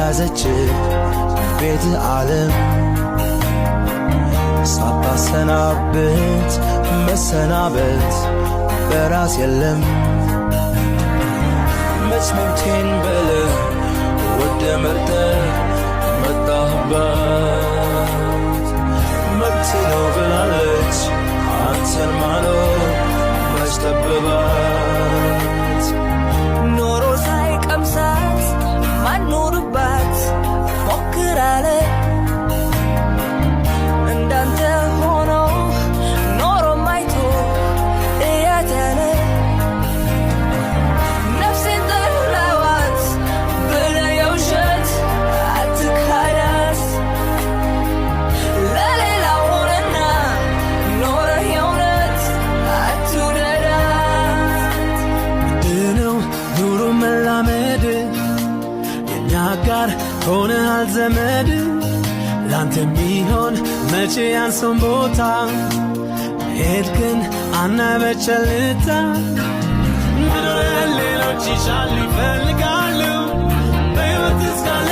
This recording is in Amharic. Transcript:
ያዘች ቤት ዓለም ሳታሰናብት መሰናበት በራስ የለም መስመምቴን በለ ወደ መርጠ መጣህባት መብት ነው ብላለች አንተን ማኖር መሽጠበባት ኖሮ ሳይቀምሳት ማኖርባት ሞክራለ እንዳንተ ሆኖ ኖሮ ማይቶ እያተለ ነፍሴን ጠላዋት ብለ የውሸት አትካዳት ለሌላ ሆነና ኖረ የእውነት አትውደዳት ድነው ኑሮ መላመድ የኛ ጋር ሆነሃል ዘመድ ላንተ የሚሆን መቼ ያንሰን ቦታ መሄድ ግን አናበቸልታ ምድር ሌሎች ይሻሉ ይፈልጋሉ በሕይወት እስካለ